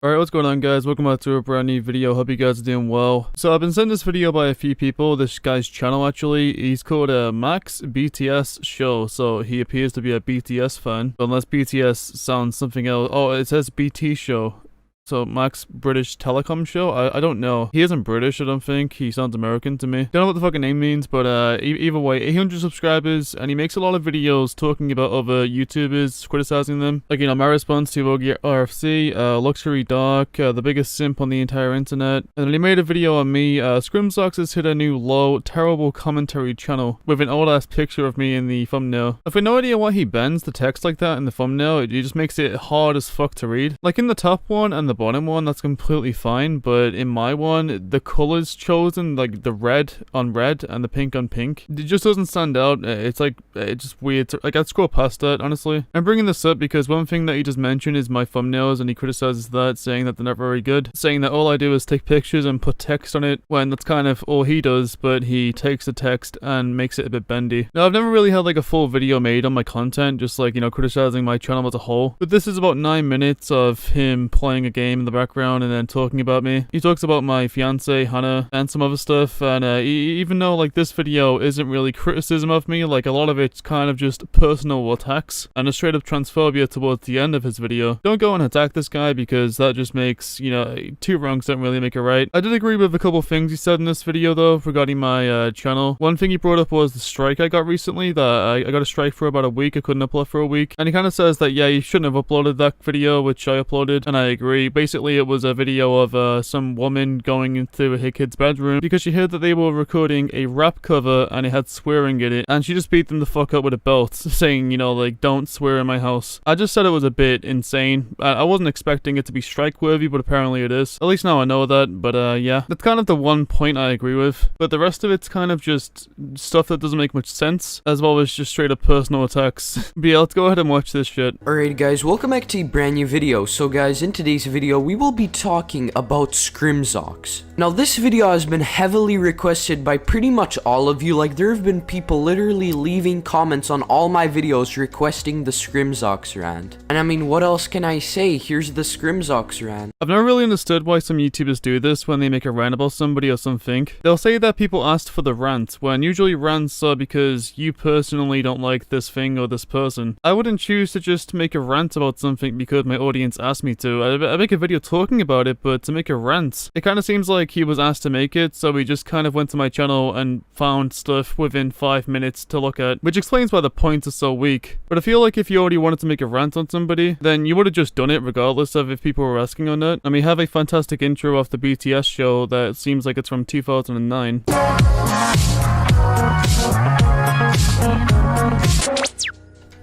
Alright, what's going on, guys? Welcome back to a brand new video. Hope you guys are doing well. So I've been sent this video by a few people. This guy's channel, actually, he's called Max BTS Show. So he appears to be a BTS fan, unless BTS sounds something else. Oh, it says BT Show. So Max British Telecom Show? I don't know. He isn't British, I don't think. He sounds American to me. Don't know what the fucking name means, but either way, 800 subscribers, and he makes a lot of videos talking about other YouTubers, criticizing them. Like, you know, my response to RFC, Luxury Dark, the biggest simp on the entire internet. And then he made a video on me. Scrimsocks has hit a new low, terrible commentary channel with an old ass picture of me in the thumbnail. I've no idea why he bends the text like that in the thumbnail. It just makes it hard as fuck to read. Like in the top one and the bottom one, that's completely fine, but in my one, the colors chosen, like the red on red and the pink on pink, it just doesn't stand out. It's like, it's just weird like, I'd scroll past that, honestly. I'm bringing this up because one thing that he just mentioned is my thumbnails, and he criticizes that, saying that they're not very good, saying that all I do is take pictures and put text on it, when that's kind of all he does, but he takes the text and makes it a bit bendy. Now, I've never really had like a full video made on my content, just like, you know, criticizing my channel as a whole, but this is about 9 minutes of him playing a game in the background and then talking about me. He talks about my fiance Hannah and some other stuff, and even though like this video isn't really criticism of me, like a lot of it's kind of just personal attacks and a straight up transphobia towards the end of his video. Don't go and attack this guy, because that just makes, you know, two wrongs don't really make a right. I did agree with a couple things he said in this video though regarding my channel. One thing he brought up was the strike I got recently, that I got a strike for about a week. I couldn't upload for a week, and he kind of says that yeah, you shouldn't have uploaded that video, which I uploaded, and I agree. Basically, it was a video of some woman going into her kid's bedroom because she heard that they were recording a rap cover and it had swearing in it, and she just beat them the fuck up with a belt, saying, you know, like, don't swear in my house. I just said it was a bit insane. I wasn't expecting it to be strike worthy, but apparently it is. At least now I know that, but yeah, that's kind of the one point I agree with, but the rest of it's kind of just stuff that doesn't make much sense, as well as just straight up personal attacks. But yeah, let's go ahead and watch this shit. Alright guys, welcome back to a brand new video. So guys, in today's video, we will be talking about Scrimsocks. Now this video has been heavily requested by pretty much all of you. Like, there have been people literally leaving comments on all my videos requesting the Scrimsocks rant. And I mean, what else can I say? Here's the Scrimsocks rant. I've never really understood why some YouTubers do this when they make a rant about somebody or something. They'll say that people asked for the rant, when usually rants are because you personally don't like this thing or this person. I wouldn't choose to just make a rant about something because my audience asked me to. I make a video talking about it, but to make a rant, it kind of seems like he was asked to make it, so he just kind of went to my channel and found stuff within 5 minutes to look at, which explains why the points are so weak. But I feel like if you already wanted to make a rant on somebody, then you would have just done it regardless of if people were asking or not. And we have a fantastic intro off the BTS show that seems like it's from 2009.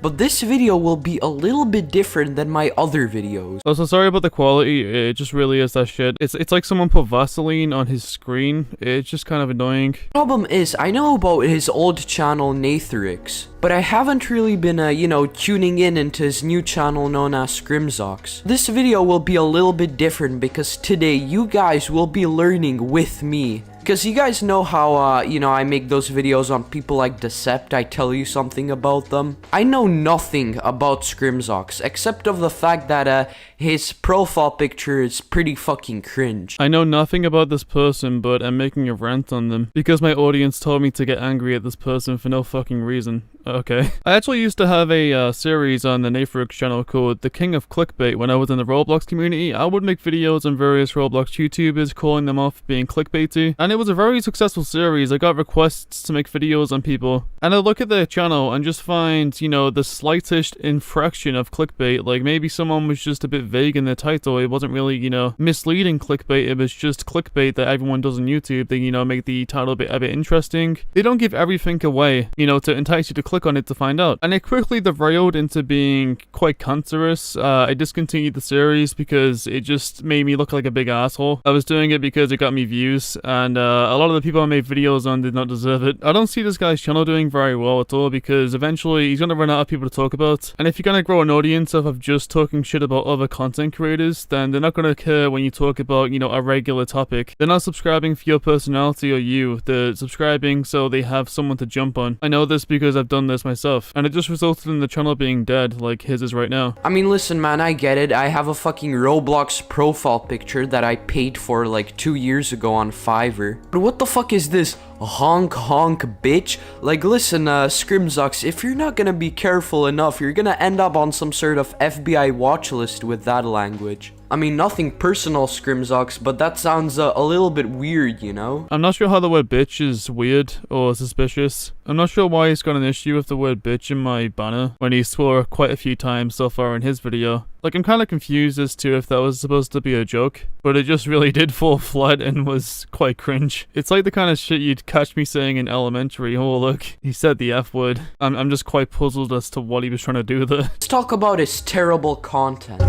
But this video will be a little bit different than my other videos. Oh, so sorry about the quality. It just really is that shit. It's like someone put Vaseline on his screen. It's just kind of annoying. Problem is, I know about his old channel Nathrix, but I haven't really been, you know, tuning in into his new channel known as Scrimsocks. This video will be a little bit different because today you guys will be learning with me. Because you guys know how, you know, I make those videos on people like Decept, I tell you something about them. I know nothing about Scrimsocks, except of the fact that, his profile picture is pretty fucking cringe. I know nothing about this person, but I'm making a rant on them, because my audience told me to get angry at this person for no fucking reason. Okay. I actually used to have a series on the Nathrix channel called The King of Clickbait. When I was in the Roblox community, I would make videos on various Roblox YouTubers calling them off being clickbaity, and it was a very successful series. I got requests to make videos on people, and I look at their channel and just find, you know, the slightest infraction of clickbait. Like, maybe someone was just a bit vague in their title. It wasn't really, you know, misleading clickbait. It was just clickbait that everyone does on YouTube. They, you know, make the title a bit interesting. They don't give everything away, you know, to entice you to click on it to find out. And it quickly derailed into being quite cancerous. I discontinued the series because it just made me look like a big asshole. I was doing it because it got me views, and a lot of the people I made videos on did not deserve it. I don't see this guy's channel doing very well at all because eventually he's gonna run out of people to talk about. And if you're gonna grow an audience of just talking shit about other content creators, then they're not gonna care when you talk about, you know, a regular topic. They're not subscribing for your personality or you. They're subscribing so they have someone to jump on. I know this because I've done this myself, and it just resulted in the channel being dead like his is right now. I mean, listen, man, I get it. I have a fucking Roblox profile picture that I paid for like 2 years ago on Fiverr. But what the fuck is this? Honk honk bitch? Like, listen, Scrimzox, if you're not gonna be careful enough, you're gonna end up on some sort of FBI watch list with that language. I mean, nothing personal, Scrimzox, but that sounds a little bit weird, you know? I'm not sure how the word bitch is weird or suspicious. I'm not sure why he's got an issue with the word bitch in my banner when he swore quite a few times so far in his video. Like, I'm kind of confused as to if that was supposed to be a joke, but it just really did fall flat and was quite cringe. It's like the kind of shit you'd catch me saying in elementary. Oh, look, he said the F word. I'm just quite puzzled as to what he was trying to do there. Let's talk about his terrible content.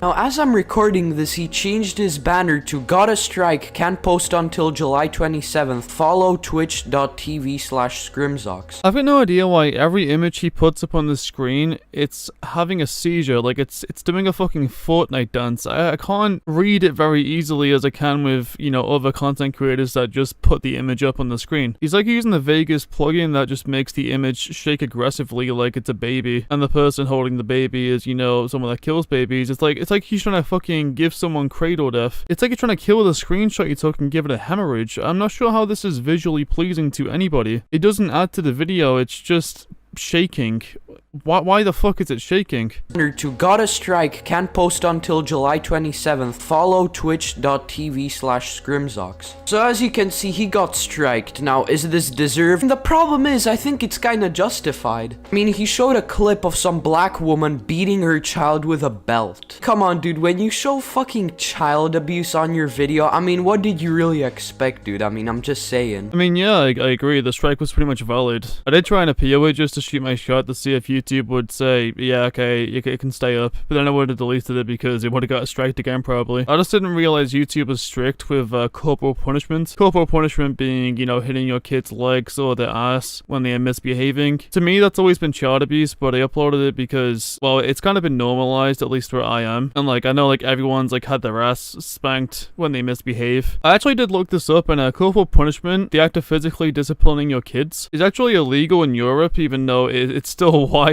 Now, as I'm recording this, he changed his banner to "Got a strike, can't post until July 27th, follow twitch.tv/Scrimzox. I've got no idea why every image he puts up on the screen, it's having a seizure, like it's doing a fucking Fortnite dance. I can't read it very easily as I can with, you know, other content creators that just put the image up on the screen. He's like using the Vegas plugin that just makes the image shake aggressively like it's a baby, and the person holding the baby is, you know, someone that kills babies. It's like he's trying to fucking give someone cradle death. It's like you're trying to kill the screenshot you took and give it a hemorrhage. I'm not sure how this is visually pleasing to anybody. It doesn't add to the video, it's just shaking. Why the fuck is it shaking? To "Got a strike, can't post until July 27th, follow twitch.tv/Scrimzox. So as you can see, he got striked. Now, is this deserved? And the problem is, I think it's kinda justified. I mean, he showed a clip of some black woman beating her child with a belt. Come on, dude, when you show fucking child abuse on your video, I mean, what did you really expect, dude? I mean, I'm just saying. I mean, yeah, I agree, the strike was pretty much valid. I did try and appeal it just to shoot my shot to see if YouTube would say, yeah, okay, it can stay up, but then I would have deleted it because it would have got striked again probably. I just didn't realize YouTube was strict with corporal punishment. Corporal punishment being, you know, hitting your kid's legs or their ass when they are misbehaving. To me, that's always been child abuse, but I uploaded it because, well, it's kind of been normalized, at least where I am. And like, I know like everyone's like had their ass spanked when they misbehave. I actually did look this up, and corporal punishment, the act of physically disciplining your kids, is actually illegal in Europe, even though it's still widely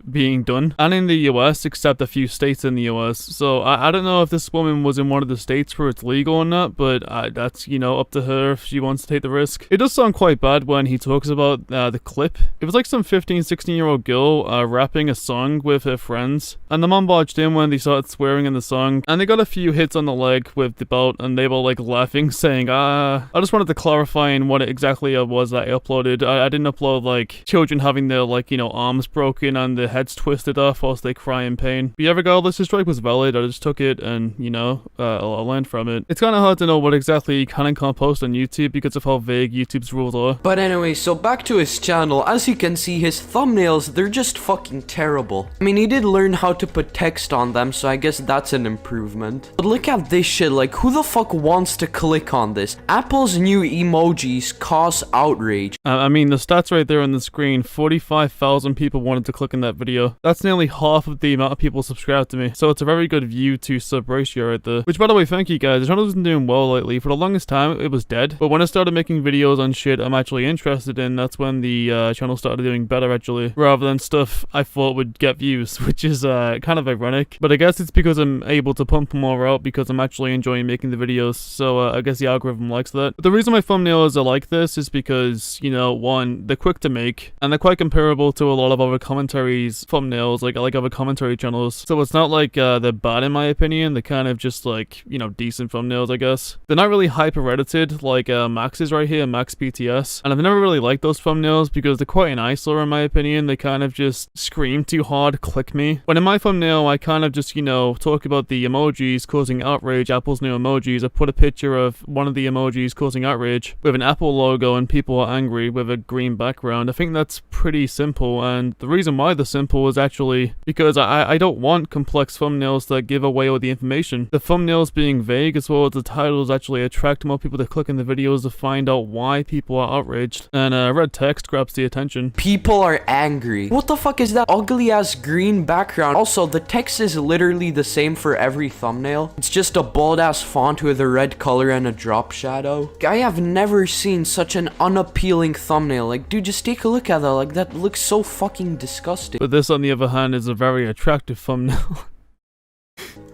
being done, and in the US, except a few states in the US. So I don't know if this woman was in one of the states where it's legal or not, but that's, you know, up to her if she wants to take the risk. It does sound quite bad when he talks about the clip. It was like some 15-16-year-old girl rapping a song with her friends, and the mom barged in when they started swearing in the song, and they got a few hits on the leg with the belt, and they were like laughing, saying, I just wanted to clarify in what it exactly was that I uploaded. I didn't upload like children having their, like, you know, arms broken and their heads twisted off whilst they cry in pain. But yeah, regardless, his strike was valid. I just took it and, you know, I learned from it. It's kind of hard to know what exactly you can and can't post on YouTube because of how vague YouTube's rules are. But anyway, so back to his channel. As you can see, his thumbnails, they're just fucking terrible. I mean, he did learn how to put text on them, so I guess that's an improvement. But look at this shit, like, who the fuck wants to click on this? Apple's new emojis cause outrage. I mean, the stats right there on the screen, 45,000 people wanted to click in that video. That's nearly half of the amount of people subscribed to me, so it's a very good view to sub ratio right there. Which, by the way, thank you guys. The channel isn't doing well lately. For the longest time, it was dead, but when I started making videos on shit I'm actually interested in, that's when the channel started doing better actually, rather than stuff I thought would get views, which is kind of ironic. But I guess it's because I'm able to pump more out because I'm actually enjoying making the videos, so I guess the algorithm likes that. But the reason my thumbnails are like this is because, you know, one, they're quick to make, and they're quite comparable to a lot of other commentaries thumbnails, like other commentary channels. So it's not like they're bad in my opinion. They're kind of just like, you know, decent thumbnails, I guess. They're not really hyper edited like Max is right here, Max BTS, and I've never really liked those thumbnails because they're quite an eyesore in my opinion. They kind of just scream too hard, click me. When in my thumbnail, I kind of just, you know, talk about the emojis causing outrage, Apple's new emojis. I put a picture of one of the emojis causing outrage with an Apple logo and people are angry with a green background. I think that's pretty simple, and the reason reason why the simple is actually because I don't want complex thumbnails that give away all the information. The thumbnails being vague as well as the titles actually attract more people to click in the videos to find out why people are outraged. And red text grabs the attention. People are angry. What the fuck is that ugly ass green background? Also, the text is literally the same for every thumbnail. It's just a bold ass font with a red color and a drop shadow. I have never seen such an unappealing thumbnail. Like, dude, just take a look at that. Like, that looks so fucking disgusting. But this, on the other hand, is a very attractive thumbnail.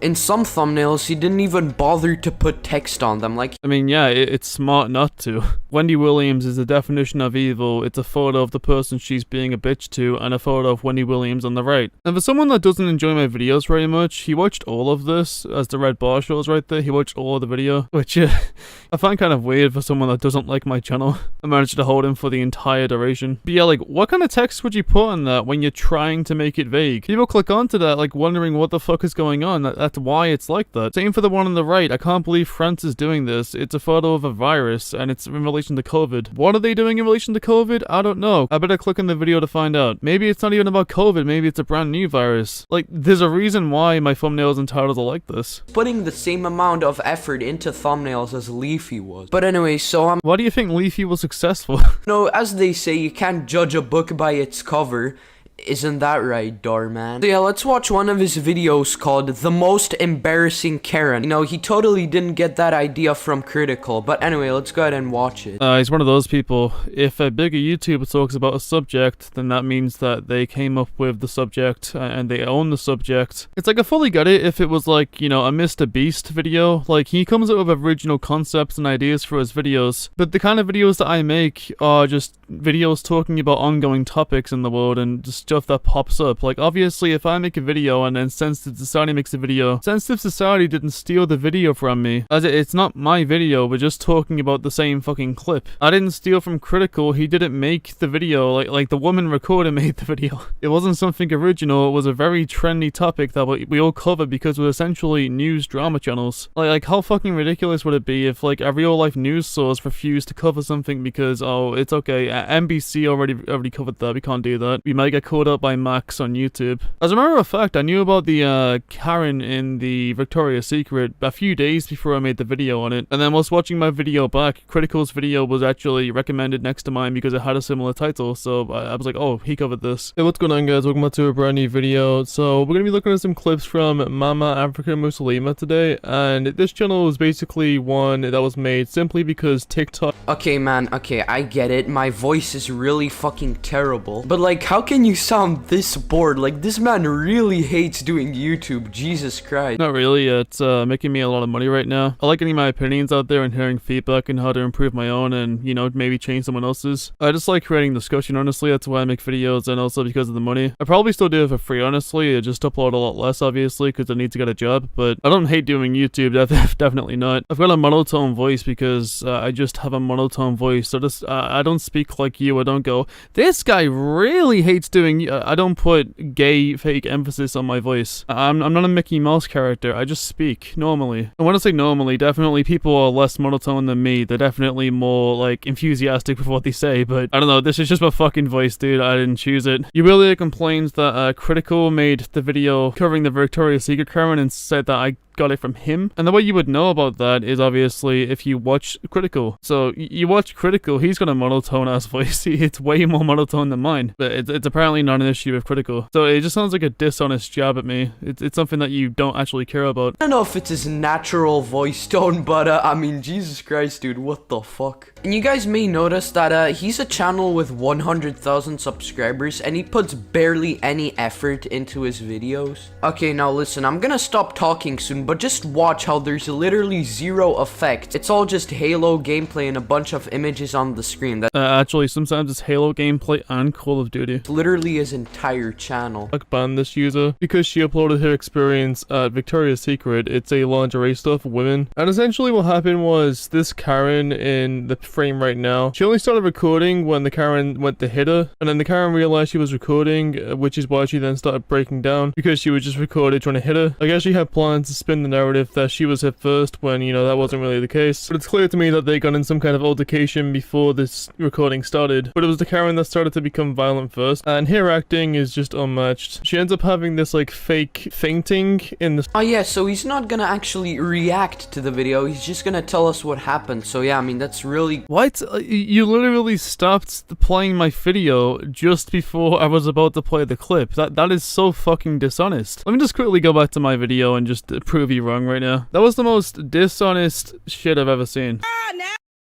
In some thumbnails, he didn't even bother to put text on them, like... I mean, yeah, it's smart not to. Wendy Williams is the definition of evil. It's a photo of the person she's being a bitch to, and a photo of Wendy Williams on the right. And for someone that doesn't enjoy my videos very much, he watched all of this, as the red bar shows right there. He watched all of the video, which I find kind of weird for someone that doesn't like my channel. I managed to hold him for the entire duration. But yeah, like, what kind of text would you put on that when you're trying to make it vague? People click onto that, like, wondering what the fuck is going on. That's why it's like that. Same for the one on the right. I can't believe France is doing this. It's a photo of a virus, and it's in relation to COVID. What are they doing in relation to COVID? I don't know. I better click on the video to find out. Maybe it's not even about COVID. Maybe it's a brand new virus. Like, there's a reason why my thumbnails and titles are like this. Putting the same amount of effort into thumbnails as Leafy was. But anyway, so Why do you think Leafy was successful? No, as they say, you can't judge a book by its cover. Isn't that right, Darman? So yeah, let's watch one of his videos called The Most Embarrassing Karen. You know, he totally didn't get that idea from Critical, but anyway, let's go ahead and watch it. He's one of those people. If a bigger YouTuber talks about a subject, then that means that they came up with the subject and they own the subject. It's like, I fully get it if it was like, you know, a Mr. Beast video. Like, he comes up with original concepts and ideas for his videos, but the kind of videos that I make are just videos talking about ongoing topics in the world and just stuff that pops up. Like, obviously, if I make a video and then Sensitive Society makes a video, Sensitive Society didn't steal the video from me. As it's not my video, we're just talking about the same fucking clip. I didn't steal from Critical, he didn't make the video, like the woman recorder made the video. It wasn't something original, it was a very trendy topic that we all covered because we're essentially news drama channels. Like how fucking ridiculous would it be if like a real life news source refused to cover something because, oh, it's okay, NBC already covered that, we can't do that. We might get caught up by Max on YouTube. As a matter of fact, I knew about the Karen in the Victoria's Secret a few days before I made the video on it, and then whilst watching my video back, Critical's video was actually recommended next to mine because it had a similar title, so I was like, oh, he covered this. Hey, what's going on, guys? Welcome back to a brand new video. So we're gonna be looking at some clips from Mama Africa Muslima today, and this channel is basically one that was made simply because TikTok... Okay, man, okay, I get it. My voice is really fucking terrible, but like, how can you sound this bored? Like, this man really hates doing YouTube. Jesus Christ. Not really. It's making me a lot of money right now. I like getting my opinions out there and hearing feedback and how to improve my own and, you know, maybe change someone else's. I just like creating discussion, honestly. That's why I make videos, and also because of the money. I probably still do it for free, honestly. I just upload a lot less, obviously, because I need to get a job, but I don't hate doing YouTube. Definitely not. I've got a monotone voice because I just have a monotone voice. So just, I don't speak like you. I don't go, this guy really hates doing... I don't put gay fake emphasis on my voice. I'm not a Mickey Mouse character. I just speak normally. And when I say normally, definitely people are less monotone than me. They're definitely more like enthusiastic with what they say, but I don't know. This is just my fucking voice, dude. I didn't choose it. Yubilia complains that Critical made the video covering the Victoria's Secret Karen and said that I got it from him. And the way you would know about that is obviously if you watch Critical. So you watch Critical, he's got a monotone ass voice. It's way more monotone than mine, but it's apparently not an issue with Critical. So it just sounds like a dishonest jab at me. It's something that you don't actually care about. I don't know if it's his natural voice tone, but I mean, Jesus Christ, dude, what the fuck? And you guys may notice that he's a channel with 100,000 subscribers and he puts barely any effort into his videos. Okay, now listen, I'm gonna stop talking soon, but just watch how there's literally zero effect. It's all just Halo gameplay and a bunch of images on the screen. Actually, sometimes it's Halo gameplay and Call of Duty. It's literally his entire channel. I banned this user because she uploaded her experience at Victoria's Secret. It's a lingerie store for women. And essentially what happened was this Karen in the frame right now, she only started recording when the Karen went to hit her, and then the Karen realized she was recording, which is why she then started breaking down because she was just recorded trying to hit her. I guess she had plans to spin spin the narrative that she was hit first when, you know, that wasn't really the case. But it's clear to me that they got in some kind of altercation before this recording started. But it was the Karen that started to become violent first, and her acting is just unmatched. She ends up having this like fake fainting in the— Oh yeah, so he's not gonna actually react to the video, he's just gonna tell us what happened. So yeah, I mean, that's really— What? You literally stopped playing my video just before I was about to play the clip. That is so fucking dishonest. Let me just quickly go back to my video and just prove you wrong right now. That was the most dishonest shit I've ever seen.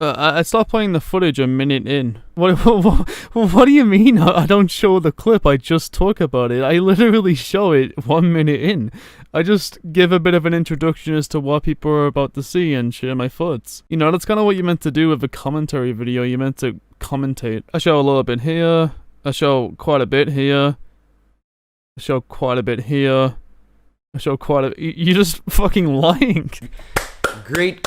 I stopped playing the footage a minute in. What do you mean I don't show the clip? I just talk about it. I literally show it 1 minute in. I just give a bit of an introduction as to what people are about to see and share my thoughts. You know, that's kind of what you meant to do with a commentary video. You meant to commentate. I show a little bit here. I show quite a bit here. I show quite a bit here. I show quite a— You're just fucking lying. Great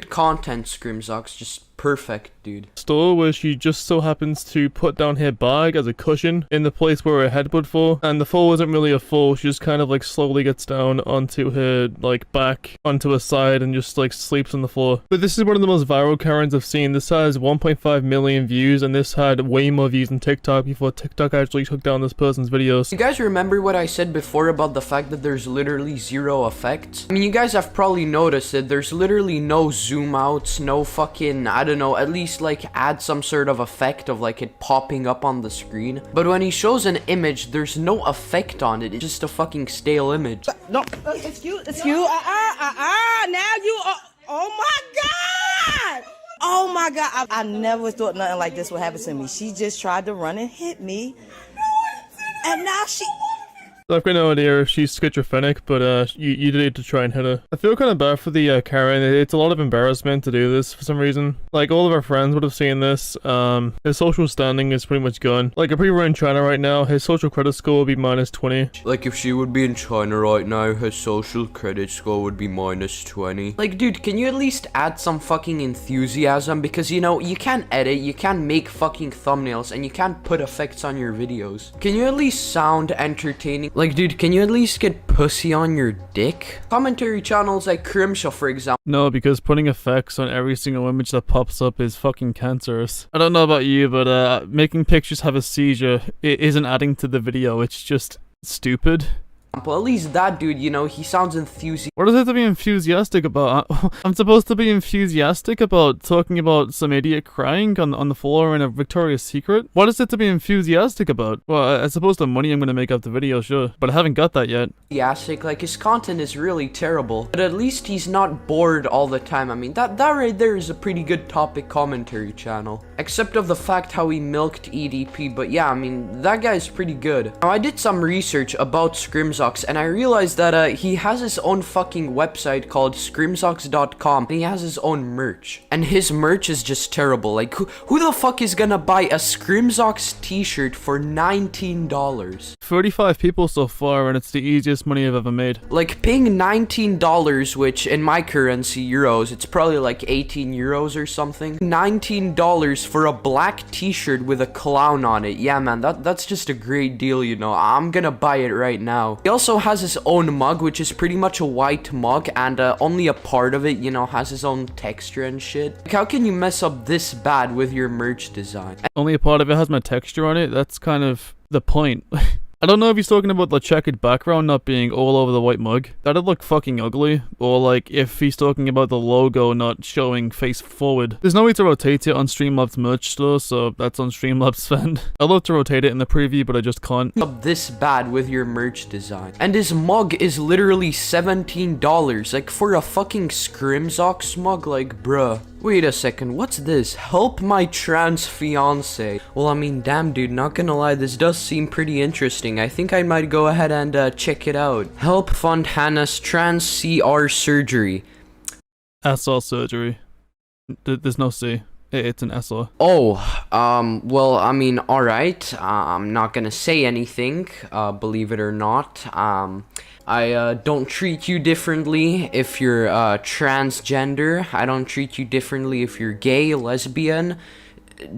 content, Scrimzox. Just perfect, dude. Store where she just so happens to put down her bag as a cushion in the place where her head would fall, and the fall wasn't really a fall. She just kind of like slowly gets down onto her like back, onto her side, and just like sleeps on the floor. But this is one of the most viral Karens I've seen. This has 1.5 million views, and this had way more views than TikTok before TikTok actually took down this person's videos. You guys remember what I said before about the fact that there's literally zero effects? I mean, you guys have probably noticed that there's literally no zoom outs, no fucking, I don't know, at least like add some sort of effect of like it popping up on the screen. But when he shows an image, there's no effect on it. It's just a fucking stale image. No, it's you. Now you are. Oh my God. Oh my God. I never thought nothing like this would happen to me. She just tried to run and hit me. And now she— I've got no idea if she's schizophrenic, but you did need to try and hit her. I feel kind of bad for the Karen. It's a lot of embarrassment to do this for some reason. Like, all of our friends would have seen this. His social standing is pretty much gone. Like, if we were in China right now, his social credit score would be -20. Like, if she would be in China right now, her social credit score would be -20. Like, dude, can you at least add some fucking enthusiasm? Because, you know, you can't edit, you can't make fucking thumbnails, and you can't put effects on your videos. Can you at least sound entertaining? Like, dude, can you at least get pussy on your dick? Commentary channels like Crimshaw, for example. No, because putting effects on every single image that pops up is fucking cancerous. I don't know about you, but making pictures have a seizure, it isn't adding to the video, it's just stupid. At least that dude, you know, he sounds enthusiastic. What is it to be enthusiastic about? I'm supposed to be enthusiastic about talking about some idiot crying on the floor in a Victoria's Secret? What is it to be enthusiastic about? Well, I suppose the money I'm gonna make off the video, sure, but I haven't got that yet. Like, his content is really terrible, but at least he's not bored all the time. I mean, that right there is a pretty good topic commentary channel. Except of the fact how he milked EDP, but yeah, I mean, that guy's pretty good. Now, I did some research about Scrimzox, and I realized that he has his own fucking website called scrimzox.com, and he has his own merch, and his merch is just terrible. Like, who the fuck is gonna buy a Scrimzox t-shirt for $19? 35 people so far, and it's the easiest money I've ever made. Like, paying $19, which in my currency, euros, it's probably like 18 euros or something. $19 for a black t-shirt with a clown on it. Yeah, man, that's just a great deal, you know. I'm gonna buy it right now. He also has his own mug, which is pretty much a white mug, and only a part of it, you know, has his own texture and shit. Like, how can you mess up this bad with your merch design? Only a part of it has my texture on it? That's kind of the point. I don't know if he's talking about the checkered background not being all over the white mug. That'd look fucking ugly. Or like if he's talking about the logo not showing face forward. There's no way to rotate it on Streamlabs merch store, so that's on Streamlabs' end. I'd love to rotate it in the preview, but I just can't. Up this bad with your merch design. And his mug is literally $17. Like, for a fucking Scrimzox mug, like, bruh. Wait a second, what's this? Help my trans fiance. Well, I mean, damn dude, not gonna lie, this does seem pretty interesting. I think I might go ahead and check it out. Help fund Hannah's trans CR surgery. SR surgery. There's no C. It's an SR. Oh, well, I mean, alright. I'm not gonna say anything, believe it or not. I don't treat you differently if you're transgender. I don't treat you differently if you're gay, lesbian.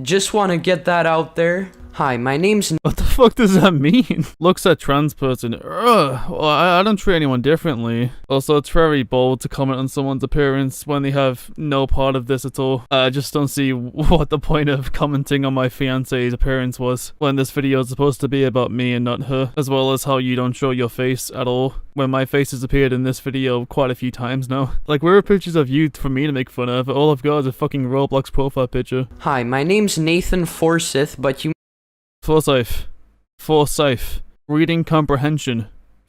Just want to get that out there. Hi, my name's What the fuck does that mean? Looks at trans person. Ugh. Well, I don't treat anyone differently. Also, it's very bold to comment on someone's appearance when they have no part of this at all. I just don't see what the point of commenting on my fiance's appearance was when this video is supposed to be about me and not her, as well as how you don't show your face at all when my face has appeared in this video quite a few times now. Like, where are pictures of you for me to make fun of? All I've got is a fucking Roblox profile picture. Hi, my name's Nathan Forsyth, but you Forsyth. Reading comprehension.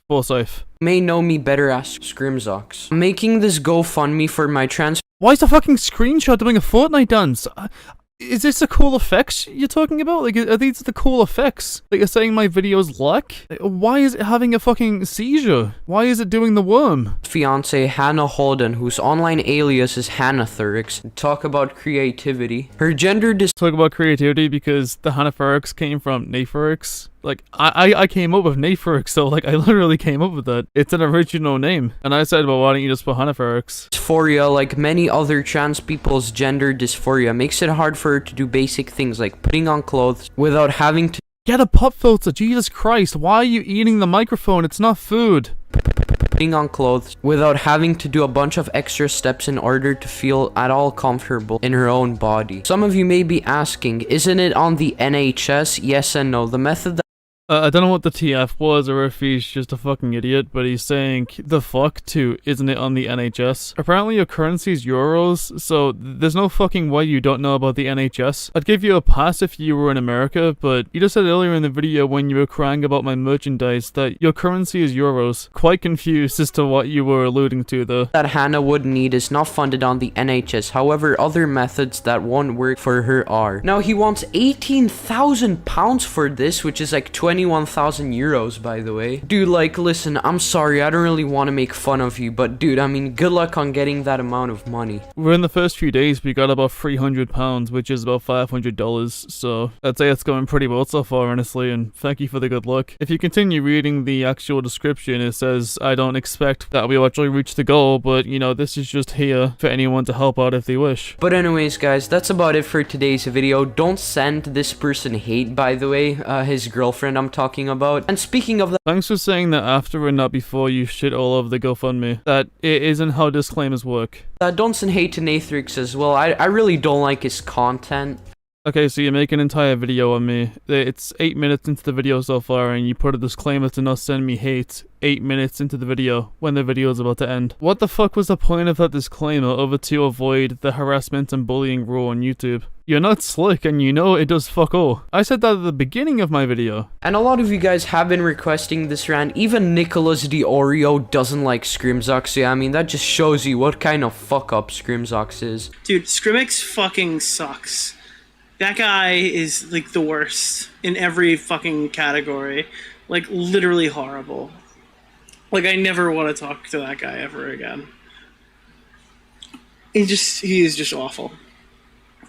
Forsyth. may know me better as Scrimzox. I'm making this GoFundMe for my trans. Why is the fucking screenshot doing a Fortnite dance? Is this the cool effects you're talking about? Like, are these the cool effects that you're saying my videos lack? Why is it having a fucking seizure? Why is it doing the worm? Fiance Hannah Holden, whose online alias is Hannatherix. Talk about creativity. Her gender Talk about creativity because the Hannatherix came from Natherix. Like, I came up with Natherix, so like I literally came up with that. It's an original name. And I said, well, why don't you just put Hannatherix? dysphoria, like many other trans people's gender dysphoria, makes it hard for her to do basic things like putting on clothes without having to Get a pop filter, Jesus Christ, why are you eating the microphone? It's not food. putting on clothes without having to do a bunch of extra steps in order to feel at all comfortable in her own body. Some of you may be asking, isn't it on the NHS? Yes and no. The method that I don't know what the TF was or if he's just a fucking idiot, but he's saying the fuck to isn't it on the NHS? Apparently your currency is euros, so there's no fucking way you don't know about the NHS. I'd give you a pass if you were in America, but you just said earlier in the video when you were crying about my merchandise that your currency is euros. Quite confused as to what you were alluding to though. that Hannah would need is not funded on the NHS. However, other methods that won't work for her are. Now, he wants £18,000 for this, which is like 21,000 euros, by the way. Dude, like, listen, I'm sorry, I don't really want to make fun of you, but dude, I mean, good luck on getting that amount of money. We're in the first few days, we got about £300, which is about $500, so I'd say it's going pretty well so far, honestly, and thank you for the good luck. If you continue reading the actual description, it says, I don't expect that we'll actually reach the goal, but, you know, this is just here for anyone to help out if they wish. But anyways, guys, that's about it for today's video. Don't send this person hate, by the way, his girlfriend I'm talking about. And speaking of that, Thanks for saying that after and not before you shit all over the GoFundMe. That it isn't how disclaimers work. don't send hate to Nathrix as well. I really don't like his content. Okay, so you make an entire video on me. It's 8 minutes into the video so far, and you put a disclaimer to not send me hate 8 minutes into the video, when the video is about to end. What the fuck was the point of that disclaimer over to avoid the harassment and bullying rule on YouTube? You're not slick, and you know it does fuck all. I said that at the beginning of my video. And a lot of you guys have been requesting this rant. Even Nicholas the Oreo doesn't like Scrimzox. Yeah, I mean, that just shows you what kind of fuck up Scrimzox is. Dude, Scrimmix fucking sucks. That guy is, like, the worst in every fucking category. Like, literally horrible. Like, I never want to talk to that guy ever again. He is just awful.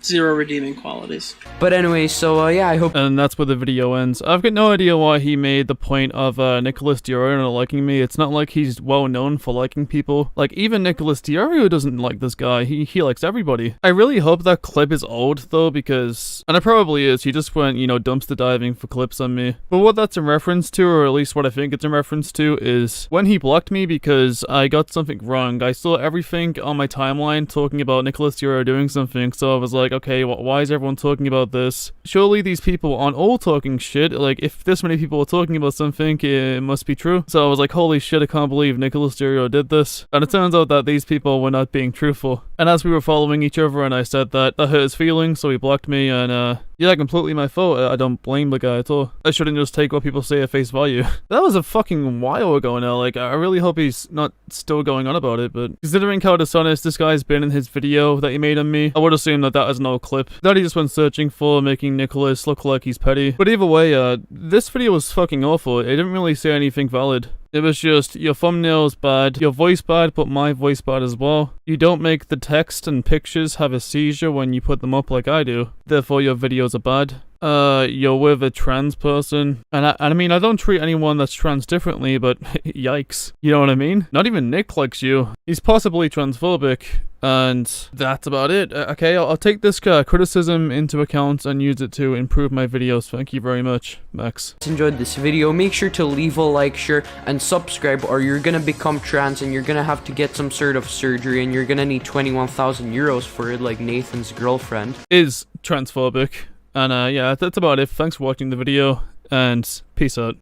Zero redeeming qualities. But anyway, so yeah, I hope. And that's where the video ends. I've got no idea why he made the point of Nicholas Diorio not liking me. It's not like he's well known for liking people. Like, even Nicholas Diorio doesn't like this guy. He likes everybody. I really hope that clip is old though, because, and it probably is, he just went, you know, dumpster diving for clips on me. But what that's in reference to, or at least what I think it's in reference to, is when he blocked me because I got something wrong. I saw everything on my timeline talking about Nicholas Diorio doing something, so I was like, okay, why is everyone talking about this? Surely these people aren't all talking shit. Like, if this many people are talking about something, it must be true. So I was like, holy shit, I can't believe Nicholas Diorio did this. And it turns out that these people were not being truthful. And as we were following each other and I said that hurt his feelings, so he blocked me, and yeah, completely my fault. I don't blame the guy at all. I shouldn't just take what people say at face value. That was a fucking while ago now. Like, I really hope he's not still going on about it, but considering how dishonest this guy's been in his video that he made on me, I would assume that that is no clip that he just went searching for, making Nicholas look like he's petty. But either way, this video was fucking awful. It didn't really say anything valid. It was just, your thumbnail's bad, your voice bad, but my voice bad as well. You don't make the text and pictures have a seizure when you put them up like I do. Therefore your videos are bad. You're with a trans person. And I mean, I don't treat anyone that's trans differently, but yikes. You know what I mean? Not even Nick likes you. He's possibly transphobic. And that's about it. Okay, I'll take this criticism into account and use it to improve my videos. Thank you very much, Max. If you enjoyed this video, make sure to leave a like, share, and subscribe, or you're gonna become trans and you're gonna have to get some sort of surgery and you're gonna need 21,000 euros for it, like Nathan's girlfriend. Is transphobic. And yeah, that's about it. Thanks for watching the video, and peace out.